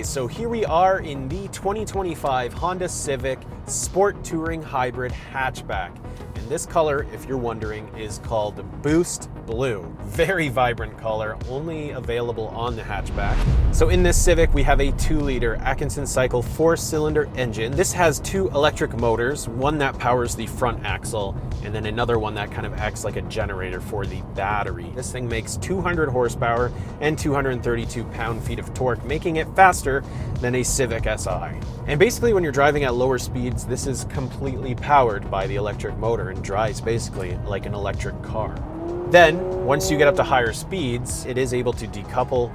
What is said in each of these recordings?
so here we are in the 2025 Honda Civic Sport Touring Hybrid Hatchback. And this color, if you're wondering, is called Boost Blue. Very vibrant color, only available on the hatchback. So in this Civic, we have a 2-liter Atkinson-cycle 4-cylinder engine. This has 2 electric motors, one that powers the front axle, and then another one that kind of acts like a generator for the battery. This thing makes 200 horsepower and 232 pound-feet of torque, making it faster than a Civic Si. And basically when you're driving at lower speeds, this is completely powered by the electric motor and drives basically like an electric car. Then, once you get up to higher speeds, it is able to decouple,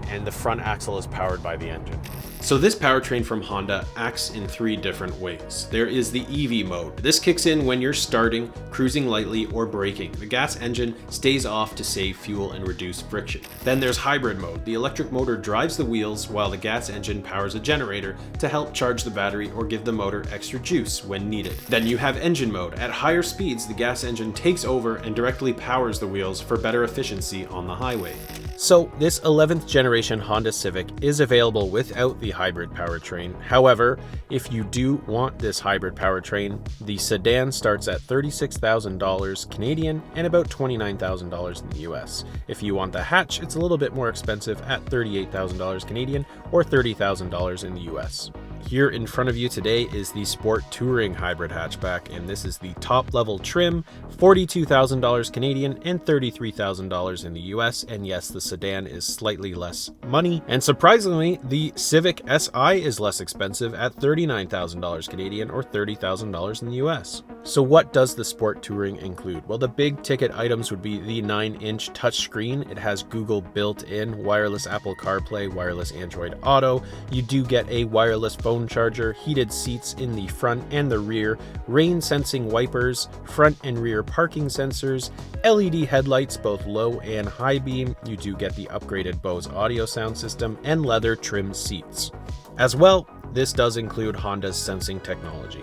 and the front axle is powered by the engine. So this powertrain from Honda acts in 3 different ways. There is the EV mode. This kicks in when you're starting, cruising lightly, or braking. The gas engine stays off to save fuel and reduce friction. Then there's hybrid mode. The electric motor drives the wheels while the gas engine powers a generator to help charge the battery or give the motor extra juice when needed. Then you have engine mode. At higher speeds, the gas engine takes over and directly powers the wheels for better efficiency on the highway. So this 11th generation Honda Civic is available without the hybrid powertrain. However, if you do want this hybrid powertrain, the sedan starts at $36,000 Canadian and about $29,000 in the US. If you want the hatch, it's a little bit more expensive at $38,000 Canadian or $30,000 in the US. Here in front of you today is the Sport Touring Hybrid Hatchback, and this is the top level trim, $42,000 Canadian and $33,000 in the US, and yes, the sedan is slightly less money, and surprisingly, the Civic Si is less expensive at $39,000 Canadian or $30,000 in the US. So what does the Sport Touring include? Well, the big ticket items would be the 9-inch touchscreen. It has Google built in, wireless Apple CarPlay, wireless Android Auto. You do get a wireless phone charger, heated seats in the front and the rear, rain sensing wipers, front and rear parking sensors, LED headlights, both low and high beam. You do get the upgraded Bose audio sound system and leather trim seats. As well, this does include Honda's sensing technology.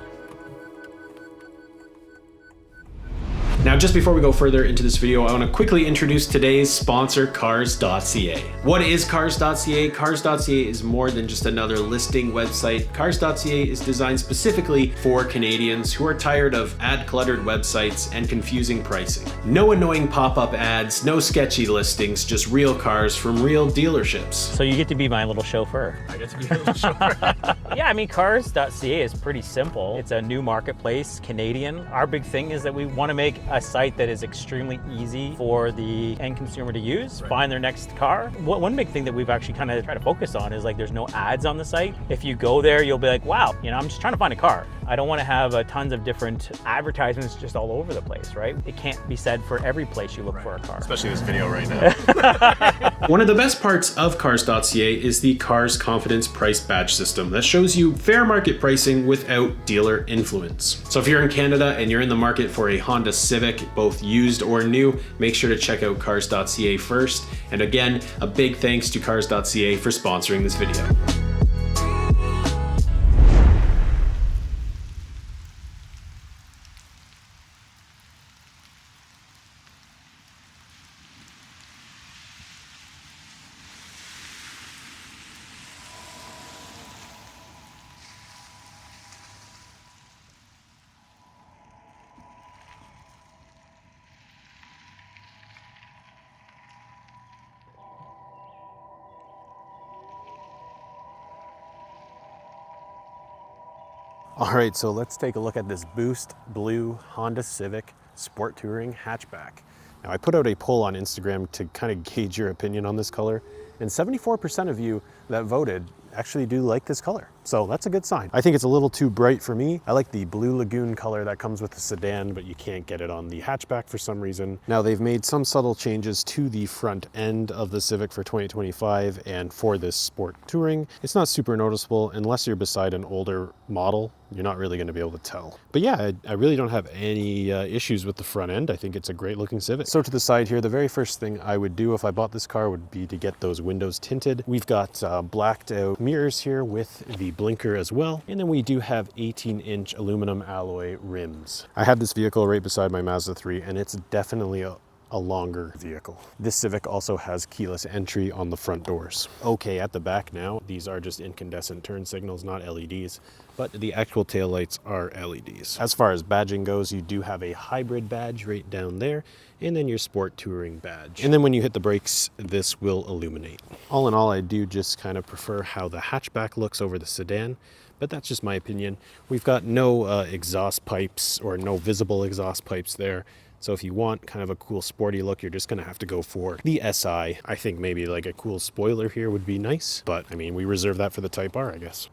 Now, just before we go further into this video, I want to quickly introduce today's sponsor, Cars.ca. What is Cars.ca? Cars.ca is more than just another listing website. Cars.ca is designed specifically for Canadians who are tired of ad-cluttered websites and confusing pricing. No annoying pop-up ads, no sketchy listings, just real cars from real dealerships. So you get to be my little chauffeur. I get to be your little chauffeur. Yeah, I mean, Cars.ca is pretty simple. It's a new marketplace, Canadian. Our big thing is that we want to make a site that is extremely easy for the end consumer to use, find their next car. One big thing that we've actually kind of tried to focus on is like there's no ads on the site. If you go there, you'll be like, wow, you know, I'm just trying to find a car. I don't want to have tons of different advertisements just all over the place, right? It can't be said for every place you look for a car. Especially this video right now. One of the best parts of Cars.ca is the Cars Confidence Price Badge system that shows you fair market pricing without dealer influence. So if you're in Canada and you're in the market for a Honda Civic, both used or new, make sure to check out Cars.ca first. And again, a big thanks to Cars.ca for sponsoring this video. All right, so let's take a look at this Boost Blue Honda Civic Sport Touring Hatchback. Now, I put out a poll on Instagram to kind of gauge your opinion on this color, and 74% of you that voted actually do like this color. So that's a good sign. I think it's a little too bright for me. I like the blue lagoon color that comes with the sedan, but you can't get it on the hatchback for some reason. Now, they've made some subtle changes to the front end of the Civic for 2025, and for this Sport Touring, it's not super noticeable unless you're beside an older model. You're not really going to be able to tell. But yeah, I really don't have any issues with the front end. I think it's a great looking Civic. So to the side here, the very first thing I would do if I bought this car would be to get those windows tinted. We've got blacked out mirrors here with the blinker as well. And then we do have 18-inch aluminum alloy rims. I have this vehicle right beside my Mazda3, and it's definitely a longer vehicle. This Civic also has keyless entry on the front doors. Okay, at the back now, these are just incandescent turn signals, not LEDs, but the actual taillights are LEDs. As far as badging goes, you do have a hybrid badge right down there, and then your Sport Touring badge. And then when you hit the brakes, this will illuminate. All in all, I do just kind of prefer how the hatchback looks over the sedan, but that's just my opinion. We've got no exhaust pipes or no visible exhaust pipes there. So if you want kind of a cool sporty look, you're just gonna have to go for the SI. I think maybe like a cool spoiler here would be nice, but I mean, we reserve that for the Type R, I guess.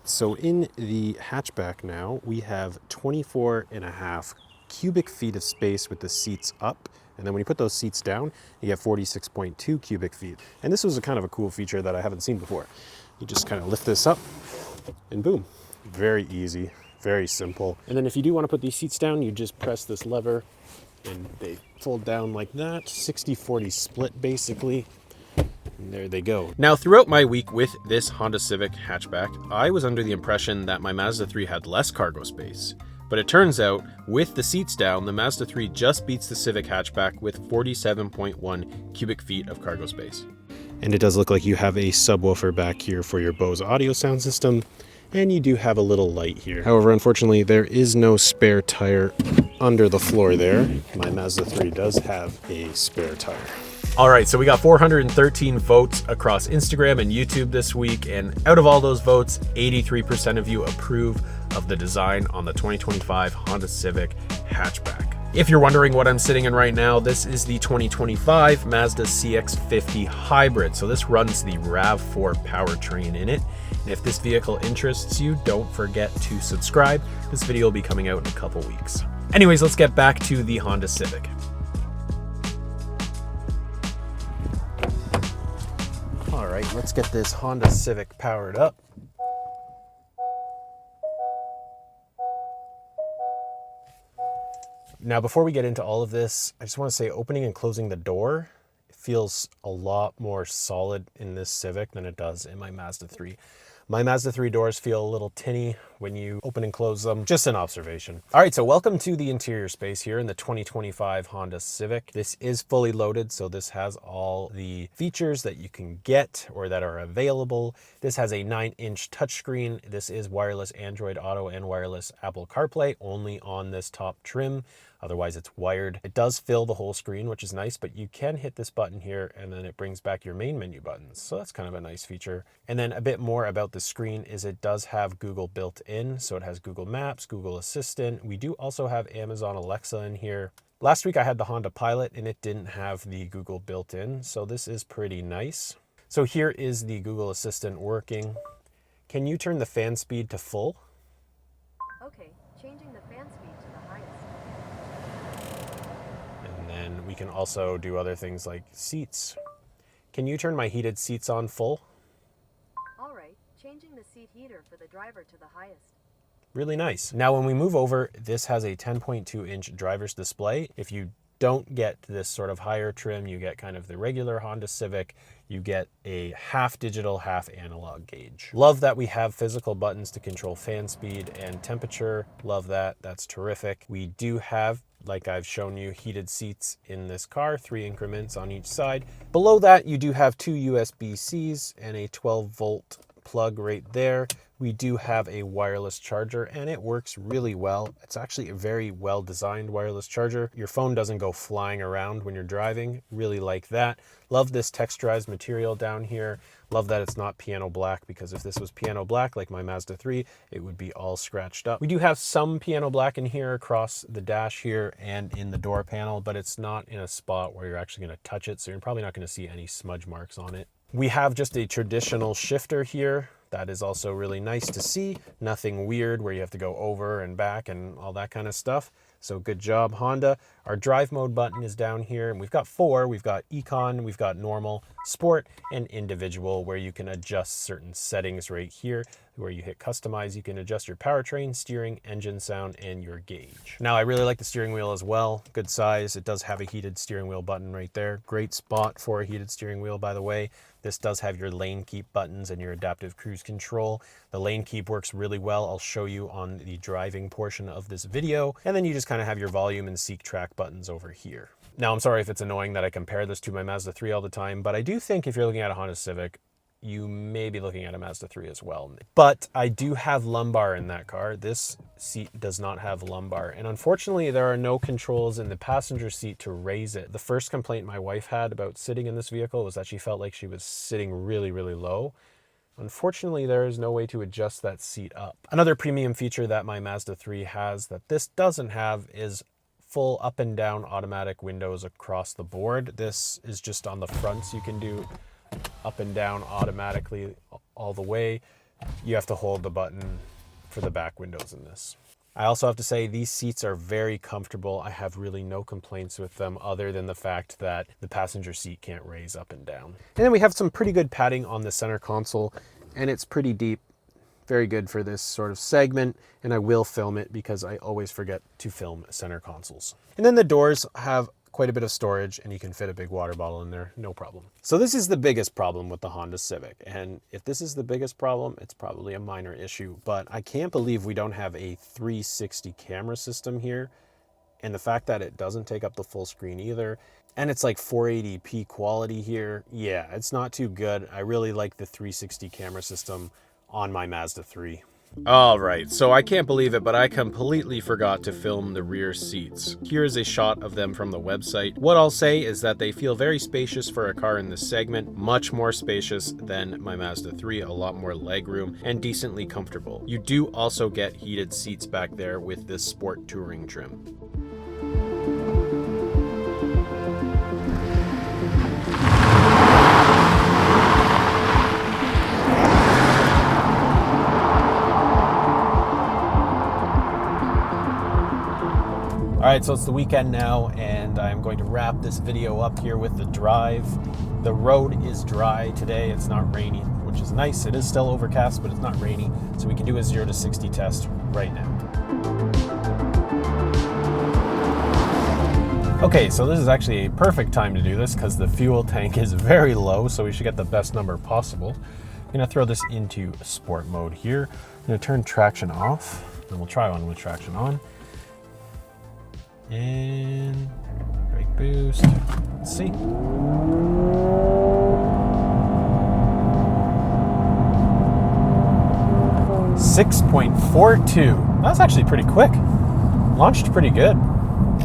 So in the hatchback now, we have 24.5 cubic feet of space with the seats up. And then when you put those seats down, you get 46.2 cubic feet. And this was a kind of a cool feature that I haven't seen before. You just kind of lift this up and boom, very easy, very simple. And then if you do want to put these seats down, you just press this lever and they fold down like that, 60-40 split basically. And there they go. Now, throughout my week with this Honda Civic hatchback, I was under the impression that my Mazda 3 had less cargo space. But it turns out, with the seats down, the Mazda 3 just beats the Civic hatchback with 47.1 cubic feet of cargo space. And it does look like you have a subwoofer back here for your Bose audio sound system, and you do have a little light here. However, unfortunately, there is no spare tire under the floor there. My Mazda 3 does have a spare tire. All right, so we got 413 votes across Instagram and YouTube this week, and out of all those votes, 83% of you approve of the design on the 2025 Honda Civic hatchback. If you're wondering what I'm sitting in right now, this is the 2025 Mazda CX-50 Hybrid. So this runs the RAV4 powertrain in it. And if this vehicle interests you, don't forget to subscribe. This video will be coming out in a couple weeks. Anyways, let's get back to the Honda Civic. All right, let's get this Honda Civic powered up. Now, before we get into all of this, I just want to say opening and closing the door feels a lot more solid in this Civic than it does in my Mazda 3. My Mazda 3 doors feel a little tinny when you open and close them. Just an observation. All right, so welcome to the interior space here in the 2025 Honda Civic. This is fully loaded, so this has all the features that you can get or that are available. This has a 9-inch touchscreen. This is wireless Android Auto and wireless Apple CarPlay only on this top trim. Otherwise, it's wired. It does fill the whole screen, which is nice, but you can hit this button here and then it brings back your main menu buttons. So that's kind of a nice feature. And then a bit more about the screen is it does have Google built in. So it has Google Maps, Google Assistant. We do also have Amazon Alexa in here. Last week I had the Honda Pilot and it didn't have the Google built in. So this is pretty nice. So here is the Google Assistant working. Can you turn the fan speed to full? Okay, changing the fan speed to the highest. And then we can also do other things like seats. Can you turn my heated seats on full? All right, changing the seat heater for the driver to the highest. Really nice. Now when we move over, this has a 10.2-inch driver's display. If you don't get this sort of higher trim, you get kind of the regular Honda Civic, you get a half digital, half analog gauge. Love that we have physical buttons to control fan speed and temperature. Love that, that's terrific. We do have, like I've shown you, heated seats in this car, 3 increments on each side. Below that, you do have 2 USB-Cs and a 12-volt plug right there. We do have a wireless charger and it works really well. It's actually a very well designed wireless charger. Your phone doesn't go flying around when you're driving. Really like that. Love this texturized material down here. Love that it's not piano black, because if this was piano black like my Mazda 3, it would be all scratched up. We do have some piano black in here across the dash here and in the door panel, but it's not in a spot where you're actually going to touch it, so you're probably not going to see any smudge marks on it. We have just a traditional shifter here. That is also really nice to see. Nothing weird where you have to go over and back and all that kind of stuff. So good job, Honda. Our drive mode button is down here, and we've got 4. We've got Econ, we've got Normal, Sport, and Individual, where you can adjust certain settings right here. Where you hit Customize, you can adjust your powertrain, steering, engine sound, and your gauge. Now, I really like the steering wheel as well. Good size. It does have a heated steering wheel button right there. Great spot for a heated steering wheel, by the way. This does have your lane keep buttons and your adaptive cruise control. The lane keep works really well. I'll show you on the driving portion of this video. And then you just kind of have your volume and seek track buttons over here. Now, I'm sorry if it's annoying that I compare this to my Mazda 3 all the time, but I do think if you're looking at a Honda Civic, you may be looking at a Mazda 3 as well. But I do have lumbar in that car. This seat does not have lumbar. And unfortunately, there are no controls in the passenger seat to raise it. The first complaint my wife had about sitting in this vehicle was that she felt like she was sitting really, really low. Unfortunately, there is no way to adjust that seat up. Another premium feature that my Mazda 3 has that this doesn't have is full up and down automatic windows across the board. This is just on the front, so you can do up and down automatically all the way. You have to hold the button for the back windows in this. I also have to say these seats are very comfortable. I have really no complaints with them other than the fact that the passenger seat can't raise up and down. And then we have some pretty good padding on the center console, and it's pretty deep. Very good for this sort of segment, and I will film it because I always forget to film center consoles. And then the doors have quite a bit of storage, and you can fit a big water bottle in there, no problem. So this is the biggest problem with the Honda Civic, and if this is the biggest problem, it's probably a minor issue, but I can't believe we don't have a 360 camera system here, and the fact that it doesn't take up the full screen either, and it's like 480p quality here. Yeah, it's not too good. I really like the 360 camera system on my Mazda 3. All right, so I can't believe it, but I completely forgot to film the rear seats. Here's a shot of them from the website. What I'll say is that they feel very spacious for a car in this segment, much more spacious than my Mazda 3, a lot more legroom, and decently comfortable. You do also get heated seats back there with this Sport Touring trim. All right, so it's the weekend now, and I'm going to wrap this video up here with the drive. The road is dry today. It's not rainy, which is nice. It is still overcast, but it's not rainy, so we can do a 0 to 60 test right now. Okay, so this is actually a perfect time to do this because the fuel tank is very low, so we should get the best number possible. I'm gonna throw this into sport mode here. I'm gonna turn traction off, and we'll try one with traction on. And brake boost. Let's see. .42. That's actually pretty quick. Launched pretty good.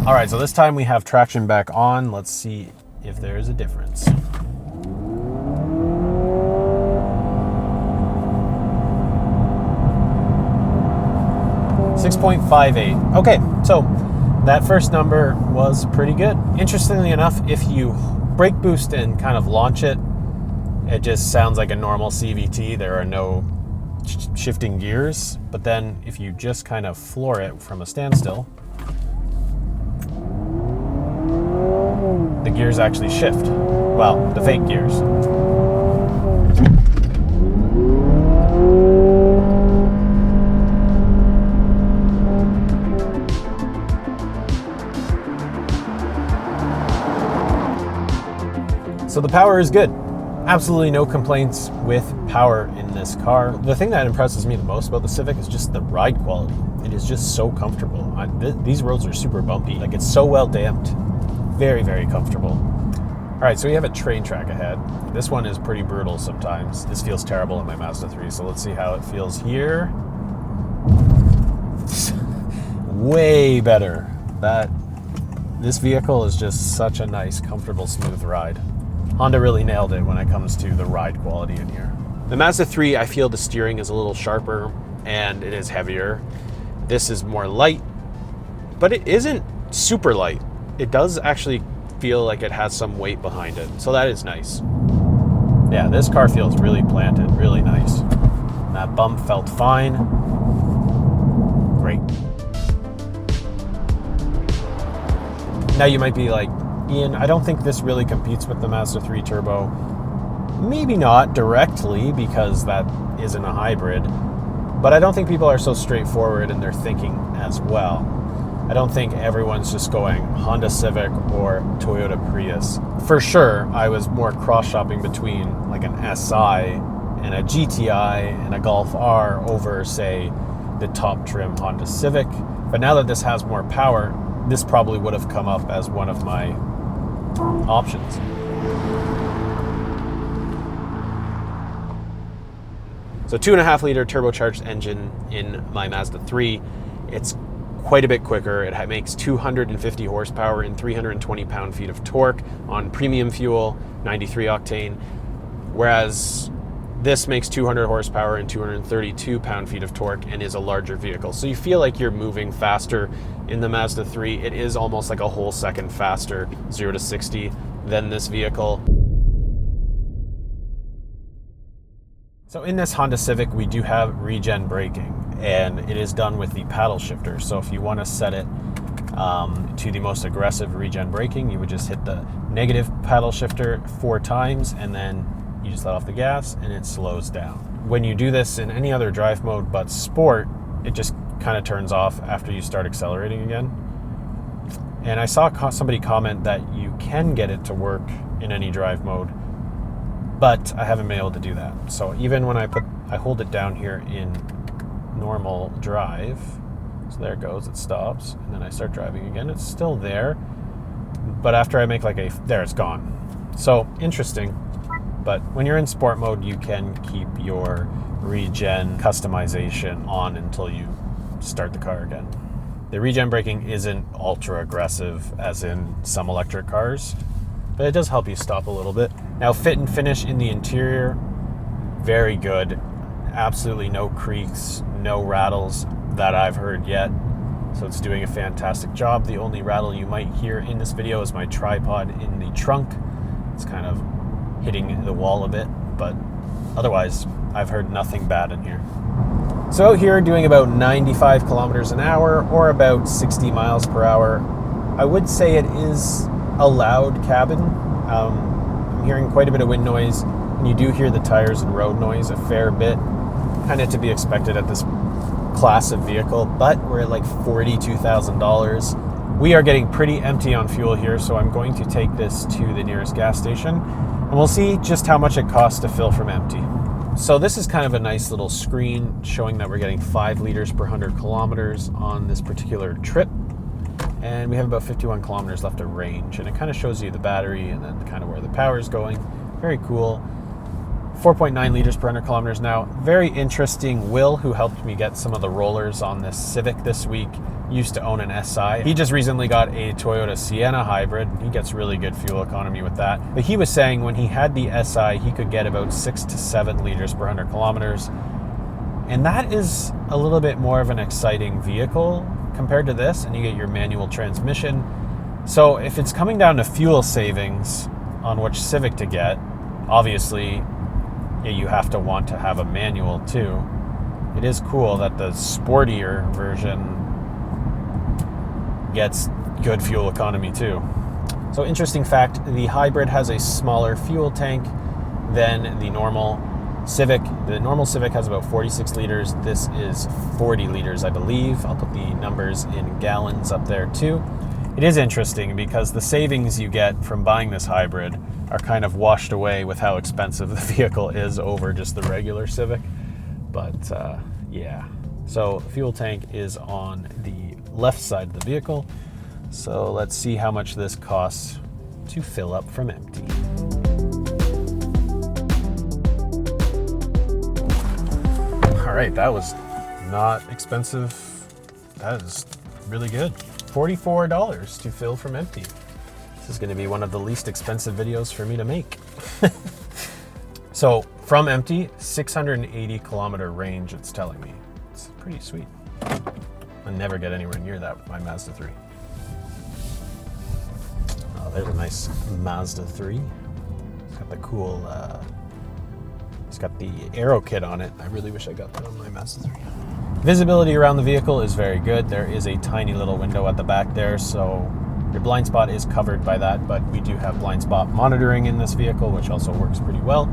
All right, so this time we have traction back on. Let's see if there's a difference. .58. Okay, so that first number was pretty good. Interestingly enough, if you brake boost and kind of launch it, it just sounds like a normal CVT. There are no shifting gears. But then if you just kind of floor it from a standstill, the gears actually shift. Well, the fake gears. So the power is good. Absolutely no complaints with power in this car. The thing that impresses me the most about the Civic is just the ride quality. It is just so comfortable. These roads are super bumpy. Like, it's so well damped. Very, very comfortable. All right, so we have a train track ahead. This one is pretty brutal sometimes. This feels terrible in my Mazda 3, so let's see how it feels here. Way better. This vehicle is just such a nice, comfortable, smooth ride. Honda really nailed it when it comes to the ride quality in here. The Mazda 3, I feel the steering is a little sharper and it is heavier. This is more light, but it isn't super light. It does actually feel like it has some weight behind it, so that is nice. Yeah, this car feels really planted, really nice. That bump felt fine. Great. Now you might be like, Ian, I don't think this really competes with the Mazda 3 Turbo. Maybe not directly, because that isn't a hybrid, but I don't think people are so straightforward in their thinking as well. I don't think everyone's just going Honda Civic or Toyota Prius. For sure, I was more cross-shopping between like an SI and a GTI and a Golf R over, say, the top trim Honda Civic. But now that this has more power, this probably would have come up as one of my options. So 2.5 liter turbocharged engine in my Mazda 3. It's quite a bit quicker. It makes 250 horsepower and 320 pound-feet of torque on premium fuel, 93 octane, whereas this makes 200 horsepower and 232 pound-feet of torque and is a larger vehicle. So you feel like you're moving faster in the Mazda 3. It is almost like a whole second faster, 0 to 60, than this vehicle. So in this Honda Civic, we do have regen braking, and it is done with the paddle shifter. So if you want to set it to the most aggressive regen braking, you would just hit the negative paddle shifter 4 times, and then you just let off the gas and it slows down. When you do this in any other drive mode but sport, it just kind of turns off after you start accelerating again. And I saw somebody comment that you can get it to work in any drive mode, but I haven't been able to do that. So even when I hold it down here in normal drive, so there it goes, it stops, and then I start driving again, it's still there, but after I make there it's gone. So interesting. But when you're in sport mode, you can keep your regen customization on until you start the car again. The regen braking isn't ultra aggressive as in some electric cars, but it does help you stop a little bit. Now, fit and finish in the interior, very good. Absolutely no creaks, no rattles that I've heard yet. So it's doing a fantastic job. The only rattle you might hear in this video is my tripod in the trunk. It's kind of hitting the wall a bit, but otherwise I've heard nothing bad in here. So out here doing about 95 kilometers an hour or about 60 miles per hour. I would say it is a loud cabin. I'm hearing quite a bit of wind noise, and you do hear the tires and road noise a fair bit, kind of to be expected at this class of vehicle, but we're at like $42,000. We are getting pretty empty on fuel here, so I'm going to take this to the nearest gas station, and we'll see just how much it costs to fill from empty. So this is kind of a nice little screen showing that we're getting 5 liters per 100 kilometers on this particular trip, and we have about 51 kilometers left of range, and it kind of shows you the battery and then kind of where the power is going. Very cool. 4.9 liters per 100 kilometers now. Very interesting. Will, who helped me get some of the rollers on this Civic this week, used to own an SI. He just recently got a Toyota Sienna hybrid. He gets really good fuel economy with that. But he was saying when he had the SI, he could get about 6 to 7 liters per 100 kilometers. And that is a little bit more of an exciting vehicle compared to this, and you get your manual transmission. So if it's coming down to fuel savings on which Civic to get, obviously you have to want to have a manual too. It is cool that the sportier version gets good fuel economy too. So interesting fact, the hybrid has a smaller fuel tank than the normal Civic. The normal Civic has about 46 liters. This is 40 liters, I believe. I'll put the numbers in gallons up there too. It is interesting because the savings you get from buying this hybrid are kind of washed away with how expensive the vehicle is over just the regular Civic. But yeah, so fuel tank is on the left side of the vehicle. So let's see how much this costs to fill up from empty. All right, that was not expensive. That is really good. $44 to fill from empty. This is going to be one of the least expensive videos for me to make. So from empty, 680 kilometer range, it's telling me. It's pretty sweet. I never get anywhere near that with my Mazda 3. Oh, there's a nice Mazda 3. It's got the cool, it's got the aero kit on it. I really wish I got that on my Mazda 3. Visibility around the vehicle is very good. There is a tiny little window at the back there, so your blind spot is covered by that, but we do have blind spot monitoring in this vehicle, which also works pretty well.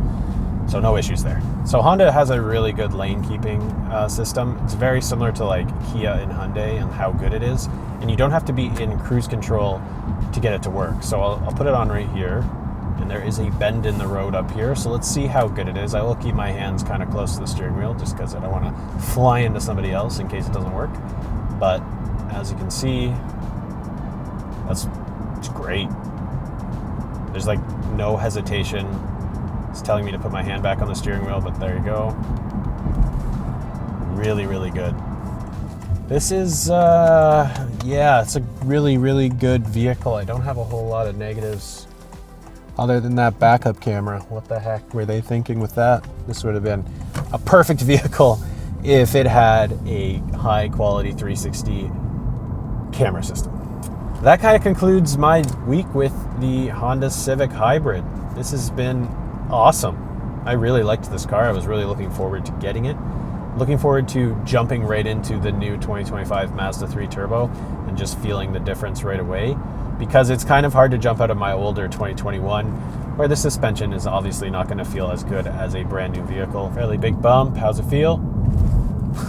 So no issues there. So Honda has a really good lane keeping system. It's very similar to like Kia and Hyundai and how good it is. And you don't have to be in cruise control to get it to work. So I'll put it on right here. And there is a bend in the road up here. So let's see how good it is. I will keep my hands kind of close to the steering wheel just because I don't want to fly into somebody else in case it doesn't work. But as you can see, it's great. There's like no hesitation. It's telling me to put my hand back on the steering wheel, but there you go. Really, really good. This is, yeah, it's a really, really good vehicle. I don't have a whole lot of negatives other than that backup camera. What the heck were they thinking with that? This would have been a perfect vehicle if it had a high quality 360 camera system. That kind of concludes my week with the Honda Civic Hybrid. This has been awesome. I really liked this car. I was really looking forward to getting it. Looking forward to jumping right into the new 2025 Mazda3 Turbo and just feeling the difference right away, because it's kind of hard to jump out of my older 2021 where the suspension is obviously not going to feel as good as a brand new vehicle. Fairly big bump. How's it feel?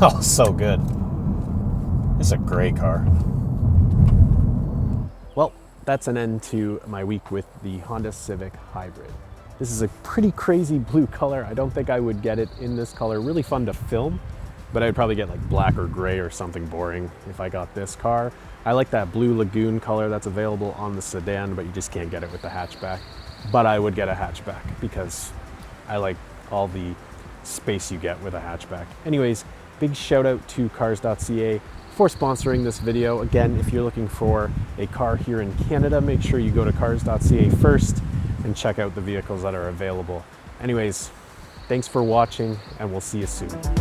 Oh, so good. It's a great car. Well, that's an end to my week with the Honda Civic Hybrid. This is a pretty crazy blue color. I don't think I would get it in this color. Really fun to film, but I'd probably get like black or gray or something boring if I got this car. I like that blue lagoon color that's available on the sedan, but you just can't get it with the hatchback. But I would get a hatchback because I like all the space you get with a hatchback. Anyways, big shout out to cars.ca for sponsoring this video. Again, if you're looking for a car here in Canada, make sure you go to cars.ca first and check out the vehicles that are available. Anyways, thanks for watching, and we'll see you soon.